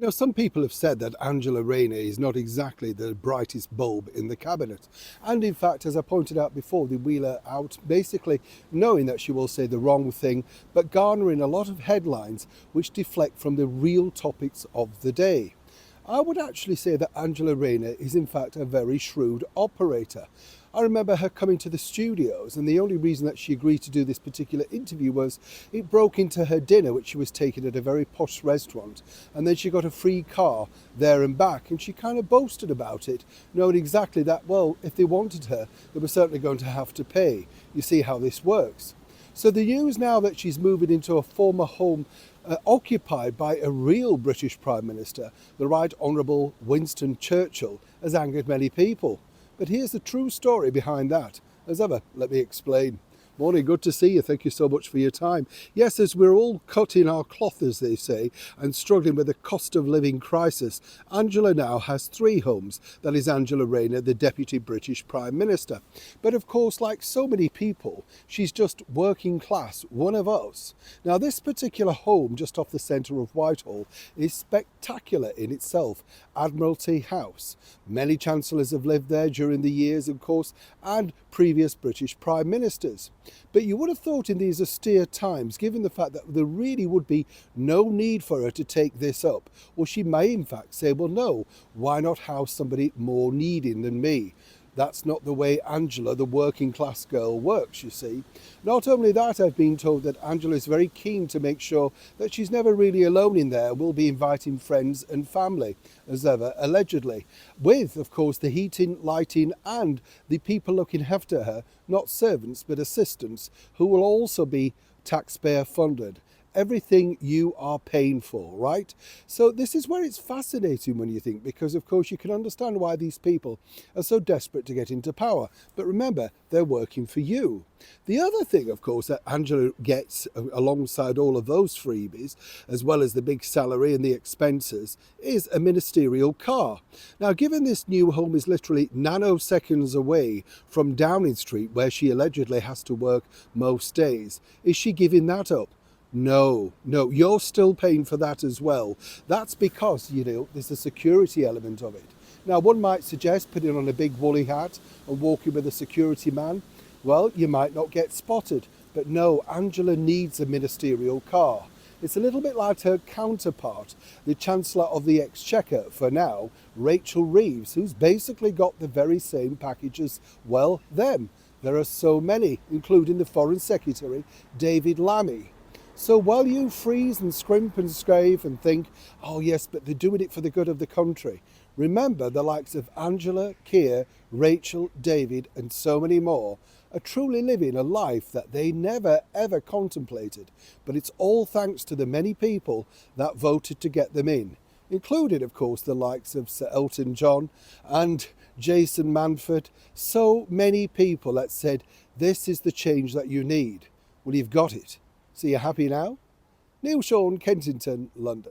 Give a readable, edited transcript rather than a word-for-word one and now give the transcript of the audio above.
Now, some people have said that Angela Rayner is not exactly the brightest bulb in the cabinet. And in fact, as I pointed out before, they wheel her out basically knowing that she will say the wrong thing, but garnering a lot of headlines which deflect from the real topics of the day. I would actually say that Angela Rayner is in fact a very shrewd operator. I remember her coming to the studios, and the only reason that she agreed to do this particular interview was it broke into her dinner, which she was taking at a very posh restaurant, and then she got a free car there and back, and she kind of boasted about it, knowing exactly that, well, if they wanted her, they were certainly going to have to pay. You see how this works. So the news now that she's moving into a former home occupied by a real British Prime Minister, the Right Honourable Winston Churchill, has angered many people. But here's the true story behind that. As ever, let me explain. Morning, good to see you. Thank you so much for your time. Yes, as we're all cutting our cloth, as they say, and struggling with the cost of living crisis, Angela now has three homes. That is Angela Rayner, the Deputy British Prime Minister. But of course, like so many people, she's just working class, one of us. Now, this particular home just off the centre of Whitehall is spectacular in itself. Admiralty House. Many chancellors have lived there during the years, of course, and previous British Prime Ministers. But you would have thought in these austere times, given the fact that there really would be no need for her to take this up, or she may in fact say, well, no, why not house somebody more needing than me? That's not the way Angela, the working class girl, works, you see. Not only that, I've been told that Angela is very keen to make sure that she's never really alone in there, will be inviting friends and family, as ever, allegedly, with, of course, the heating, lighting and the people looking after her, not servants but assistants, who will also be taxpayer funded. Everything you are paying for, right? So this is where it's fascinating when you think, because of course you can understand why these people are so desperate to get into power. But remember, they're working for you. The other thing, of course, that Angela gets alongside all of those freebies, as well as the big salary and the expenses, is a ministerial car. Now, given this new home is literally nanoseconds away from Downing Street, where she allegedly has to work most days, is she giving that up? No, you're still paying for that as well. That's because, there's a security element of it. Now, one might suggest putting on a big woolly hat and walking with a security man. Well, you might not get spotted. But no, Angela needs a ministerial car. It's a little bit like her counterpart, the Chancellor of the Exchequer for now, Rachel Reeves, who's basically got the very same package as, well, them. There are so many, including the Foreign Secretary, David Lammy. So while you freeze and scrimp and scrape and think, oh yes, but they're doing it for the good of the country, remember the likes of Angela, Keir, Rachel, David and so many more are truly living a life that they never ever contemplated. But it's all thanks to the many people that voted to get them in, including of course the likes of Sir Elton John and Jason Manford. So many people that said, this is the change that you need. Well, you've got it. So you're happy now? Neil Sean, Kensington, London.